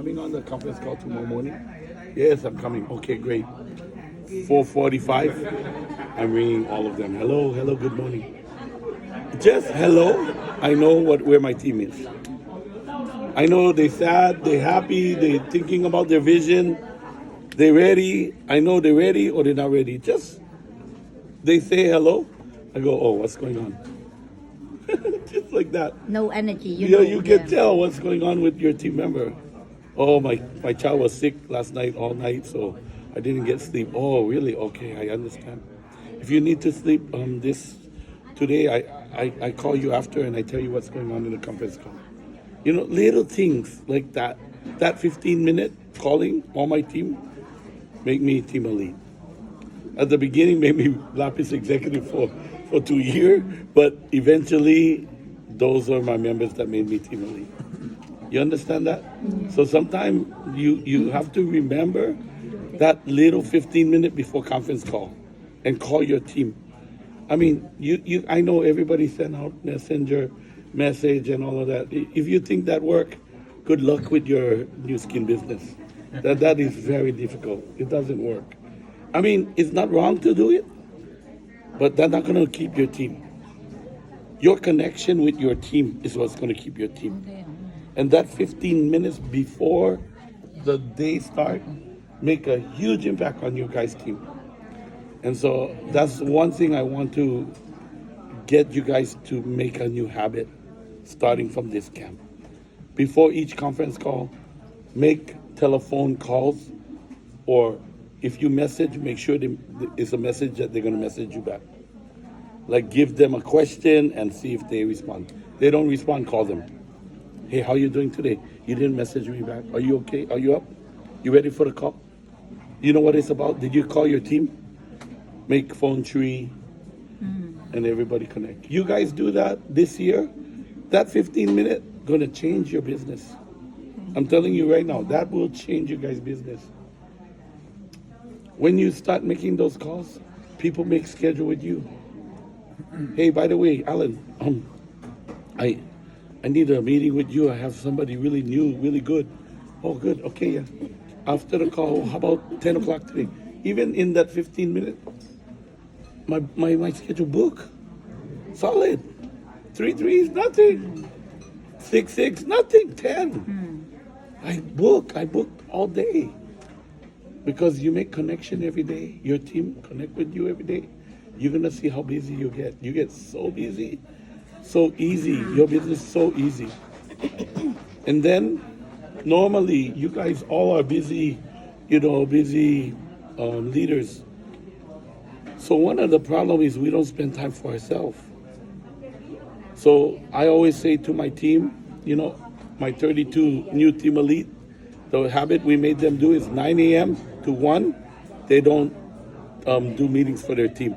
Coming on the conference call tomorrow morning? Yes, I'm coming. Okay, great. 4:45. I'm ringing all of them. Hello, hello, good morning. Just hello. I know where my team is. I know they sad, they happy, they thinking about their vision. They ready. I know they're ready or they're not ready. Just they say hello. I go, oh, what's going on? Just like that. No energy, You can tell what's going on with your team member. Oh, my child was sick last night, all night, so I didn't get sleep. Oh, really? Okay, I understand. If you need to sleep this today, I call you after and I tell you what's going on in the conference call. You know, little things like that. That 15-minute calling all my team make me team elite. At the beginning, made me Lapis executive for 2 years, but eventually, those are my members that made me team elite. You understand that? So sometimes you have to remember that little 15-minute before conference call and call your team. I mean, I know everybody sent out messenger message and all of that. If you think that work, good luck with your new skin business. That is very difficult. It doesn't work. I mean, it's not wrong to do it, but that's not going to keep your team. Your connection with your team is what's going to keep your team. And that 15 minutes before the day start make a huge impact on your guys' team. And so that's one thing I want to get you guys to make a new habit starting from this camp. Before each conference call, make telephone calls, or if you message, make sure it's a message that they're going to message you back. Like give them a question and see if they respond. They don't respond, call them. Hey, how you doing today? You didn't message me back. Are you okay? Are you up? You ready for the call? You know what it's about? Did you call your team? Make phone tree and everybody connect. You guys do that this year, that 15-minute gonna change your business. I'm telling you right now, that will change your guys' business. When you start making those calls, people make schedule with you. Hey, by the way, Alan, I need a meeting with you. I have somebody really new, really good. Oh, good. Okay, yeah. After the call, how about 10 o'clock today? Even in that 15-minute, my schedule book, solid. 3-3 is nothing. 6-6, nothing. 10. I book all day. Because you make connection every day. Your team connect with you every day. You're going to see how busy you get. You get so busy. So easy. Your business is so easy. And then normally you guys all are busy, busy leaders. So one of the problems is we don't spend time for ourselves. So I always say to my team, my 32 new team elite, the habit we made them do is 9 a.m. to 1. They don't do meetings for their team.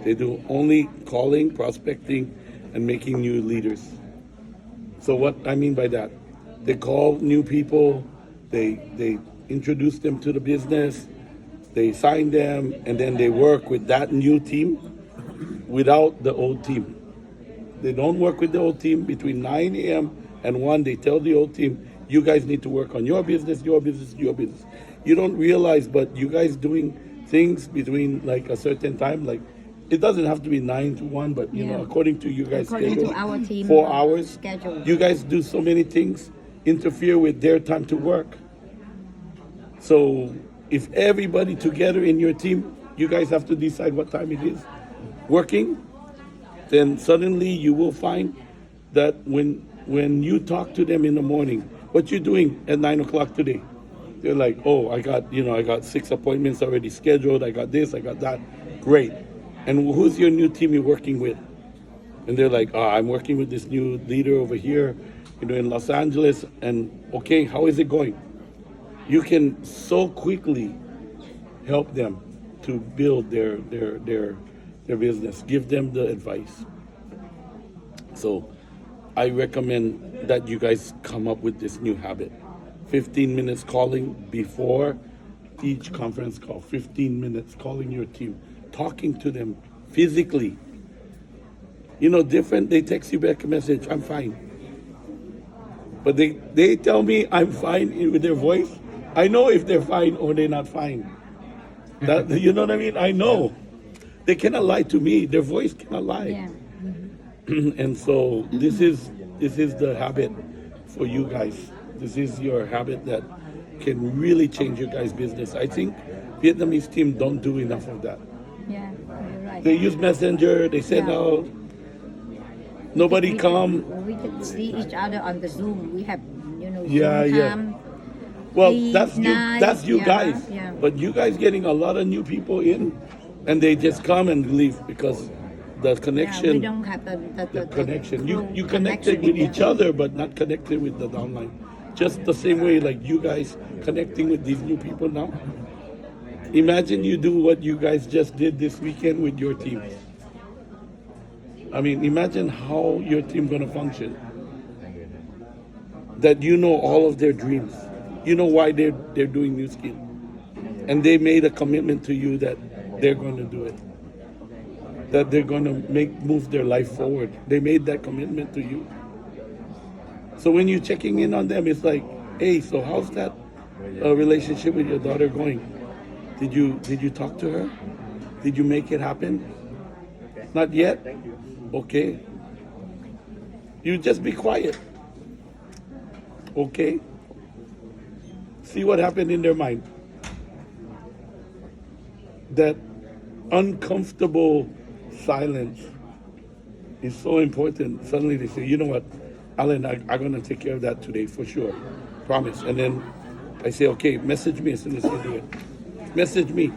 They do only calling, prospecting, and making new leaders. So what I mean by that, they call new people, they introduce them to the business, they sign them, and then they work with that new team without the old team. They don't work with the old team. Between 9 a.m. and 1, they tell the old team, you guys need to work on your business, your business, your business. You don't realize, but you guys doing things between like a certain time, like it doesn't have to be 9 to 1, but according to you guys' schedule, to our team 4 hours. schedule. You guys do so many things, interfere with their time to work. So if everybody together in your team, you guys have to decide what time it is working, then suddenly you will find that when you talk to them in the morning, what you doing at 9 o'clock today? They're like, oh, I got 6 appointments already scheduled. I got this, I got that. Great. And who's your new team you're working with? And they're like, I'm working with this new leader over here, in Los Angeles. And okay, how is it going? You can so quickly help them to build their business. Give them the advice. So I recommend that you guys come up with this new habit. 15 minutes calling before each conference call. 15 minutes calling your team. Talking to them physically. Different, they text you back a message, I'm fine. But they tell me I'm fine with their voice. I know if they're fine or they're not fine. That you know what I mean? I know. They cannot lie to me. Their voice cannot lie. Yeah. And so this is the habit for you guys. This is your habit that can really change your guys' business. I think Vietnamese team don't do enough of that. Yeah. You're right. They use Messenger. They send Yeah. out. Nobody come. We can see each other on the Zoom. We have, Yeah, Zoom yeah. time. Well, Eight, that's you. nine, That's you yeah, guys. yeah. But you guys getting a lot of new people in, and they just come and leave because the Yeah, connection. we don't have the Connection. You true connected connection with them. each other, but not connected with the downline. Just the same way, like you guys connecting with these new people now. Imagine you do what you guys just did this weekend with your team. I mean, imagine how your team gonna function. That you know all of their dreams. You know why they're doing New Skin, and they made a commitment to you that they're going to do it. That they're going to move their life forward. They made that commitment to you. So when you're checking in on them, it's like, hey, so how's that relationship with your daughter going? Did you talk to her? Did you make it happen? Not yet? Okay. You just be quiet. Okay. See what happened in their mind. That uncomfortable silence is so important. Suddenly they say, you know what, Alan, I'm going to take care of that today for sure. Promise. And then I say, okay, message me as soon as you do it. Message me.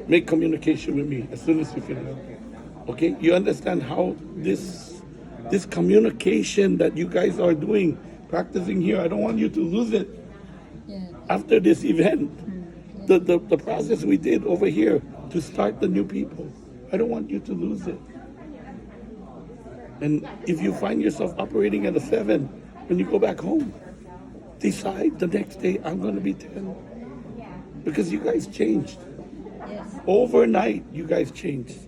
Make communication with me as soon as you finish. Okay? You understand how this communication that you guys are doing, practicing here, I don't want you to lose it Yeah. after this event. The process we did over here to start the new people. I don't want you to lose it. And if you find yourself operating at a 7, when you go back home, decide the next day I'm going to be 10. Because you guys changed. Yes. Overnight, you guys changed.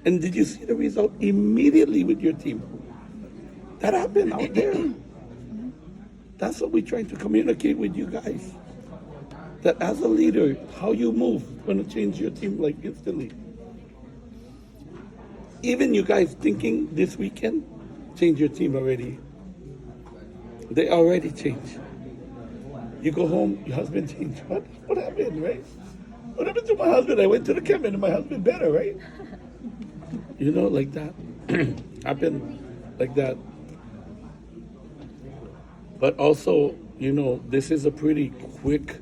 And did you see the result immediately with your team? That happened out there. That's what we're trying to communicate with you guys. That as a leader, how you move is going to change your team like instantly. Even you guys thinking this weekend, change your team already. They already changed. You go home, your husband changed. What happened, right? What happened to my husband? I went to the cabin and my husband better, right? You know, like that. Happened like that. But also, this is a pretty quick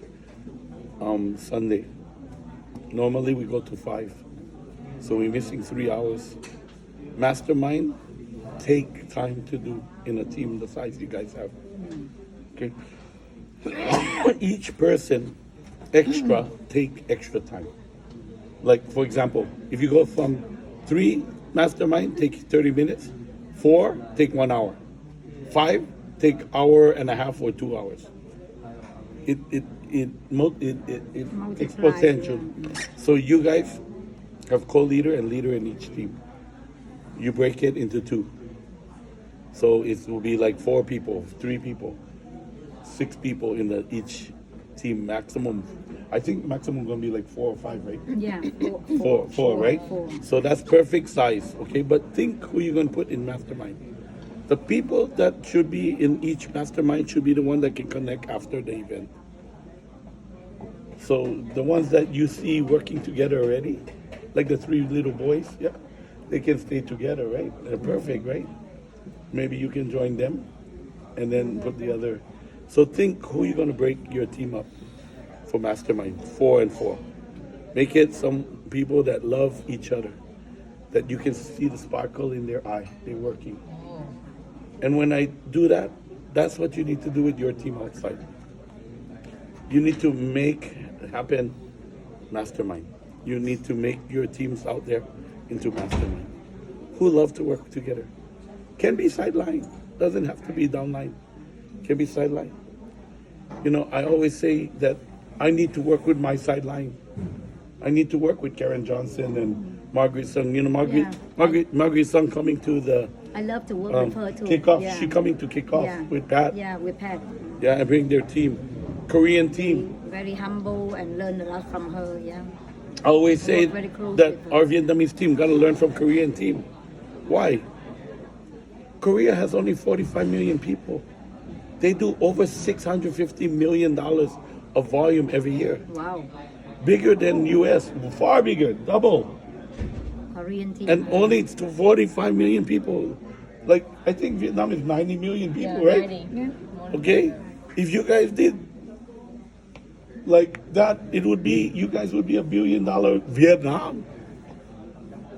Sunday. Normally we go to 5. So we're missing 3 hours. Mastermind, take time to do in a team the size you guys have. Okay? Each person extra, take extra time. Like, for example, if you go from 3 mastermind, take 30 minutes. 4, take 1 hour. 5, take hour and a half or 2 hours. It's potential. So you guys have co-leader and leader in each team. You break it into 2. So it will be like 4 people, 3 people, 6 people in each team maximum. I think maximum gonna be like 4 or 5, right? Yeah. Four, right? 4. So that's perfect size, okay? But think who you're gonna put in mastermind. The people that should be in each mastermind should be the one that can connect after the event. So the ones that you see working together already, like the 3 little boys, yeah, they can stay together, right? They're perfect, right? Maybe you can join them and then put the other. So think who you're gonna break your team up for mastermind, 4 and 4. Make it some people that love each other, that you can see the sparkle in their eye. They're working. And when I do that, that's what you need to do with your team outside. You need to make happen mastermind. You need to make your teams out there into mastermind. Who love to work together. Can be sideline. Doesn't have to be downline. Can be sideline. I always say that I need to work with my sideline. I need to work with Karen Johnson and Margaret Sung. You know Margaret, Yeah. Margaret Sung coming to the I love to work with her too. kickoff. Yeah. She coming to kick off Yeah. with Pat. Yeah, with Pat. Yeah, and bring their team, Korean team. Very humble and learn a lot from her. Yeah. I always say work very close that with her. our Vietnamese team got to learn from Korean team. Why? Korea has only 45 million people. They do over $650 million of volume every year. Wow. Bigger than US, far bigger, double. Korean team. And only to 45 million people. Like, I think Vietnam is 90 million people, right? 90. Yeah. Okay? If you guys did like that, it would be, you guys would be $1 billion Vietnam.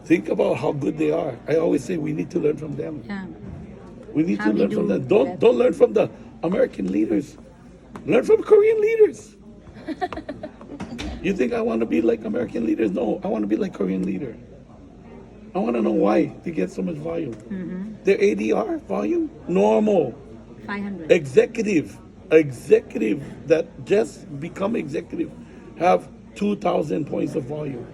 Think about how good they are. I always say we need to learn from them. Yeah. We need How to they learn from do them. Don't that. don't learn from the American leaders. Learn from Korean leaders. You think I want to be like American leaders? No, I want to be like Korean leader. I want to know why they get so much volume. Their ADR volume normal. 500. Executive that just become executive have 2,000 points of volume.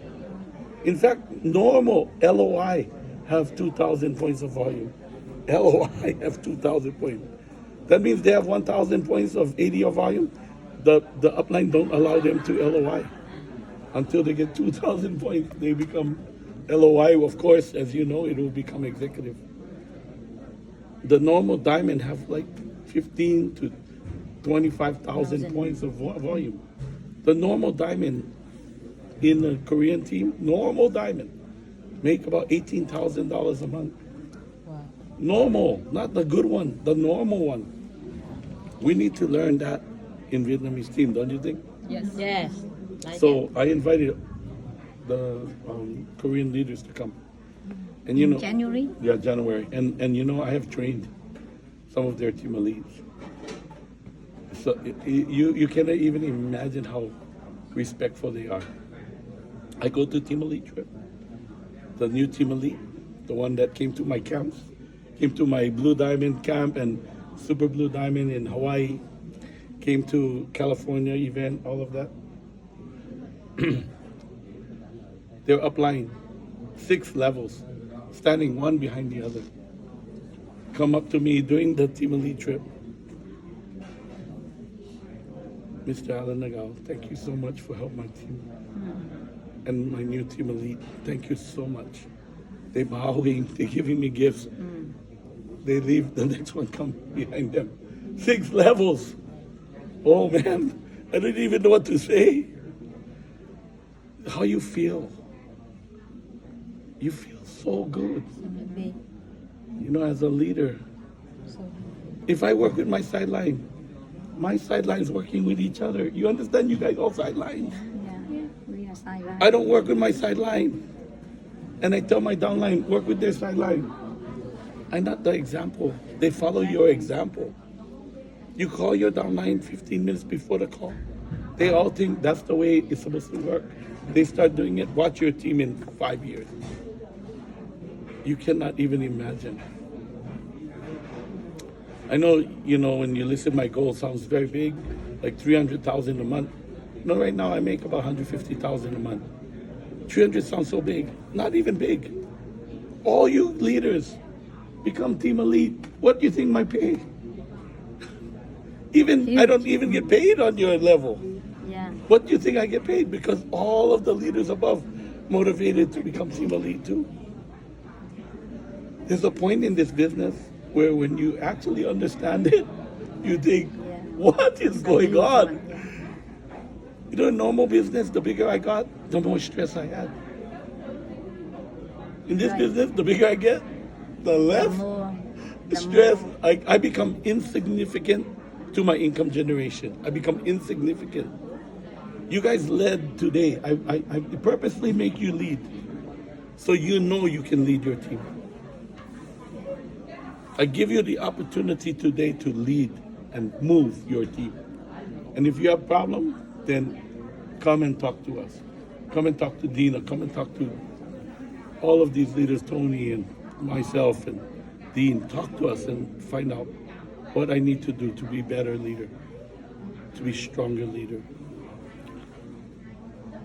In fact, normal LOI have 2,000 points of volume. LOI have 2,000 points. That means they have 1,000 points of ADR volume. The upline don't allow them to LOI until they get 2,000 points. They become LOI. Of course, as you know, it will become executive. The normal diamond have like 15 to 25,000 points of volume. The normal diamond in the Korean team, normal diamond, make about $18,000 a month. Wow. Normal, not the good one, the normal one. We need to learn that in Vietnamese team, don't you think? Yes. Yes. Like So I invited the Korean leaders to come, and you know, January. yeah, January, and you know, I have trained some of their team elites. So you cannot even imagine how respectful they are. I go to Team Elite trip. The new Team Elite, the one that came to my camps, came to my Blue Diamond camp and Super Blue Diamond in Hawaii, came to California event, all of that. They're upline, 6 levels, standing one behind the other. Come up to me during the Team Elite trip. Mr. Alan Nagao, thank you so much for helping my team. And my new Team Elite, thank you so much. They bowing, they giving me gifts. They leave, the next one come behind them. 6 levels. Oh man, I didn't even know what to say. How you feel? You feel so good. Big. You know, as a leader, if I work with my sideline's working with each other. You understand? You guys all sidelines. Yeah. We are silent. I don't work with my sideline. And I tell my downline, work with their sideline. I'm not the example. They follow your example. You call your downline 15 minutes before the call. They all think that's the way it's supposed to work. They start doing it. Watch your team in 5 years. You cannot even imagine. I know, you know, when you listen, my goal sounds very big, like 300,000 a month. No, right now I make about 150,000 a month. 300 sounds so big. Not even big. All you leaders become Team Elite. What do you think my pay? Even I don't even get paid on your level. Yeah. What do you think I get paid? Because all of the leaders above motivated to become Team Elite too. There's a point in this business where when you actually understand it, you think, what is going on? You know, in normal business, the bigger I got, the more stress I had. In this Right. business, the bigger I get, the less The stress. I become insignificant to my income generation. I become insignificant. You guys led today. I purposely make you lead, so you know you can lead your team. I give you the opportunity today to lead and move your team. And if you have a problem, then come and talk to us. Come and talk to Dina. Come and talk to all of these leaders, Tony and myself and Dean. Talk to us and find out what I need to do to be a better leader, to be a stronger leader.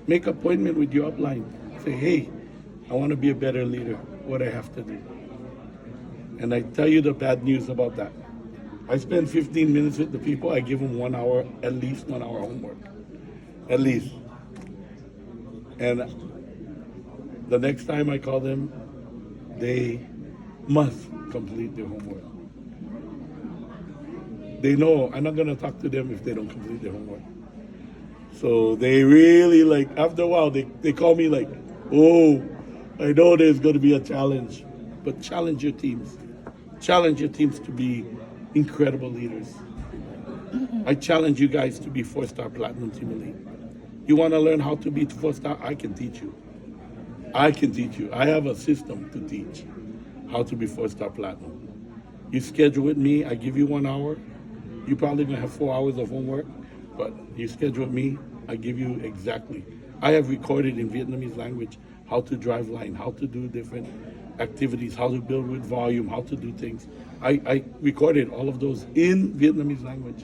Make appointment with your upline. Say, hey, I want to be a better leader. What I have to do. And I tell you the bad news about that. I spend 15 minutes with the people. I give them 1 hour, at least 1 hour homework. At least. And the next time I call them, they must complete their homework. They know I'm not going to talk to them if they don't complete their homework. So they really like, after a while, they call me like, oh, I know there's going to be a challenge, but challenge your teams. Challenge your teams to be incredible leaders. I challenge you guys to be 4-star platinum team elite. You want to learn how to be 4-star? I can teach you. I can teach you. I have a system to teach how to be 4-star platinum. You schedule with me, I give you 1 hour. You probably gonna have 4 hours of homework, but you schedule with me, I give you exactly. I have recorded in Vietnamese language how to drive line, how to do different activities, how to build with volume, how to do things. I recorded all of those in Vietnamese language.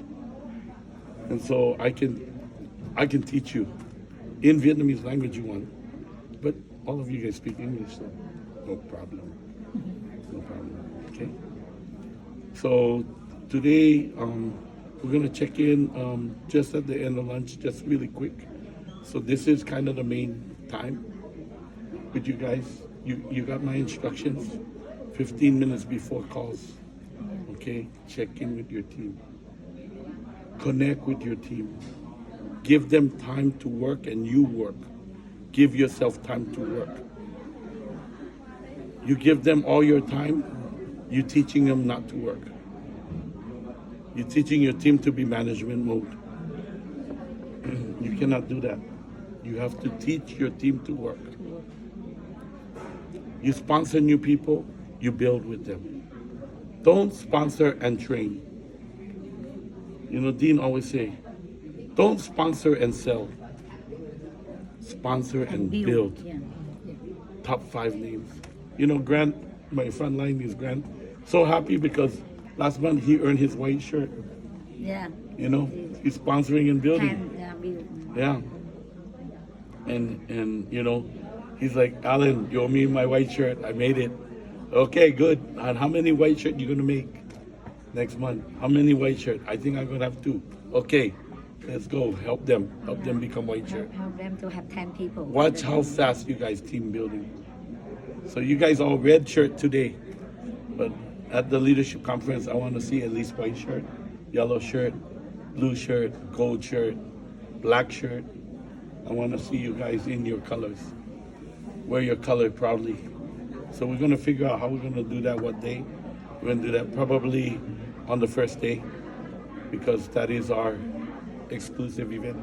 And so I can teach you in Vietnamese language you want. But all of you guys speak English, so no problem. No problem. Okay? So today we're gonna check in just at the end of lunch, just really quick. So this is kind of the main time with you guys. You got my instructions. 15 minutes before calls. Okay? Check in with your team. Connect with your team. Give them time to work and you work. Give yourself time to work. You give them all your time, you're teaching them not to work. You're teaching your team to be management mode. You cannot do that. You have to teach your team to work. You sponsor new people, you build with them. Don't sponsor and train. You know, Dean always say, don't sponsor and sell. Sponsor and build. Yeah. Top 5 names. You know, Grant, my front line is Grant. So happy because last month he earned his white shirt. Yeah. You know, he's sponsoring and building. Build. Yeah. And you know, he's like, Alan, you owe me my white shirt. I made it. Okay, good. And how many white shirts you gonna make next month? How many white shirts? I think I'm gonna have 2. Okay, let's go. Help them become white shirt. Help them to have 10 people. Watch how fast you guys team building. So you guys all red shirt today, but at the leadership conference, I want to see at least white shirt, yellow shirt, blue shirt, gold shirt, black shirt. I want to see you guys in your colors. Wear your color proudly. So we're going to figure out how we're going to do that, what day. We're going to do that probably on the first day because that is our exclusive event.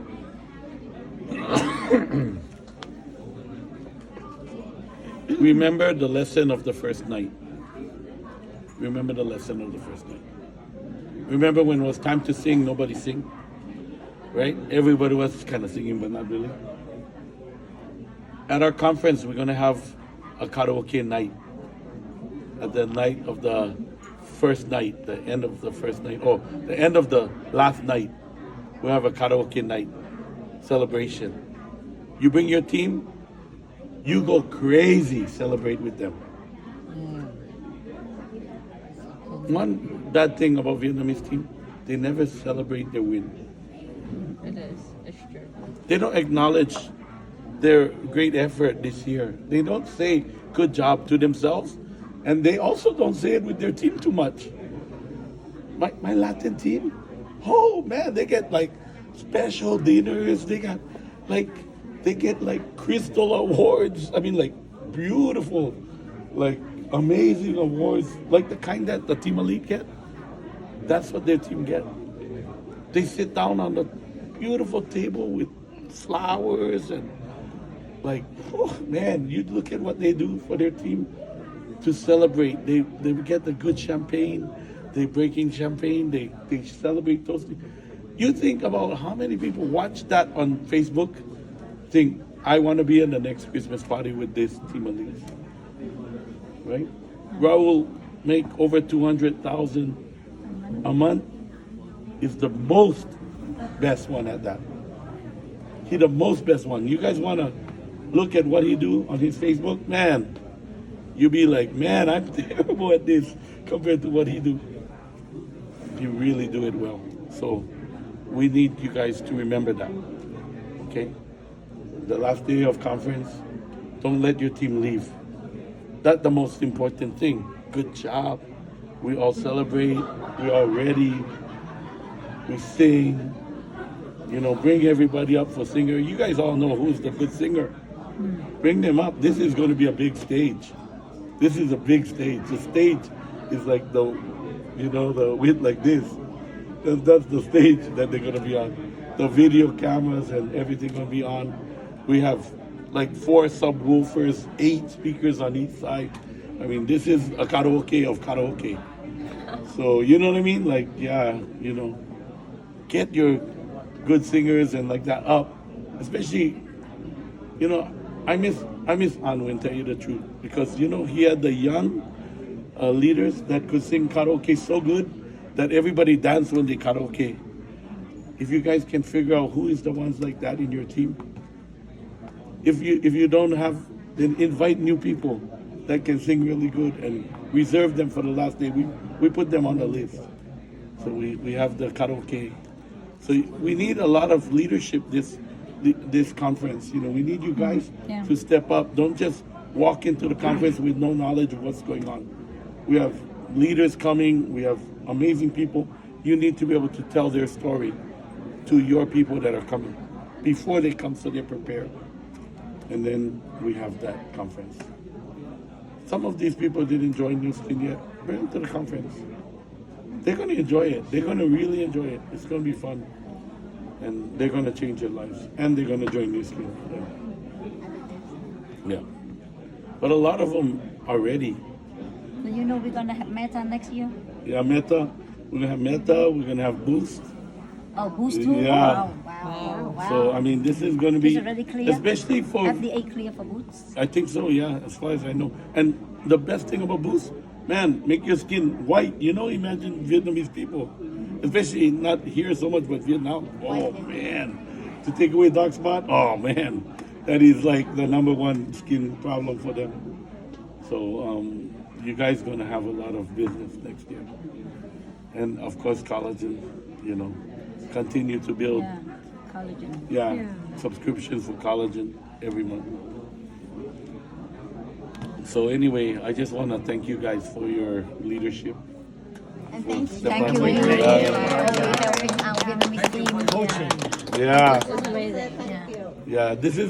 Remember the lesson of the first night. Remember the lesson of the first night. Remember when it was time to sing, nobody sing? Right? Everybody was kind of singing, but not really. At our conference, we're going to have a karaoke night. At the night of the first night, the end of the first night, or the end of the last night, we'll have a karaoke night celebration. You bring your team, you go crazy, celebrate with them. One bad thing about Vietnamese team, they never celebrate their win. It is. It's true. They don't acknowledge their great effort this year. They don't say good job to themselves, and they also don't say it with their team too much. My Latin team, oh man, they get like special dinners. They get like crystal awards. I mean, like beautiful, like amazing awards, like the kind that the team elite get. That's what their team get. They sit down on the beautiful table with flowers and like, oh man, you look at what they do for their team to celebrate. They get the good champagne. They breaking champagne. They celebrate those things. You think about how many people watch that on Facebook, think, I want to be in the next Christmas party with this team elite. Right? Raul make over 200,000 a month. Is the most best one at that. He the most best one. You guys want to look at what he do on his Facebook, man, you be like, man, I'm terrible at this compared to what he do. He really do it well. So we need you guys to remember that. Okay? The last day of conference, don't let your team leave. That's the most important thing. Good job. We all celebrate. We are ready. We sing. You know, bring everybody up for singer. You guys all know who's the good singer. Bring them up. This is going to be a big stage. This is a big stage. The stage is like the width like this. That's the stage that they're going to be on. The video cameras and everything going to be on. We have like 4 subwoofers, 8 speakers on each side. I mean, this is a karaoke of karaoke. So, you know what I mean? Like, yeah, you know, get your good singers and like that up. Especially, you know, I miss Anwin, tell you the truth, because you know he had the young leaders that could sing karaoke so good that everybody danced when they karaoke. If you guys can figure out who is the ones like that in your team, if you don't have, then invite new people that can sing really good and reserve them for the last day. We put them on the list. So we have the karaoke. So we need a lot of leadership this conference. You know, we need you guys Yeah. to step up. Don't just walk into the conference with no knowledge of what's going on. We have leaders coming. We have amazing people. You need to be able to tell their story to your people that are coming before they come, so they're prepared. And then we have that conference. Some of these people didn't join New Skin yet. Bring them to the conference. They're going to enjoy it. They're going to really enjoy it. It's going to be fun. And they're going to change their lives. And they're going to join New Skin. Yeah. But a lot of them are ready. Do you know we're gonna have Meta next year? Yeah, Meta. We're going to have Meta. We're going to have Boost. Oh, Boost too? Yeah. Wow. So, I mean, this is going to be, Is it already clear? especially for, FDA clear for Boost? I think so, yeah, as far as I know. And the best thing about Boost, man, make your skin white. You know, imagine Vietnamese people, especially not here so much, but Vietnam. Oh, man. To take away dark spot, oh, man. That is like the #1 skin problem for them. So, you guys going to have a lot of business next year. And, of course, collagen, you know, continue to build. Yeah, collagen. Yeah, subscriptions for collagen every month. So anyway, I just want to thank you guys for your leadership. And thank Stefan. you very much Yeah. for always helping our Vietnamese team. Yeah, Yeah. Amazing. Yeah. yeah. This is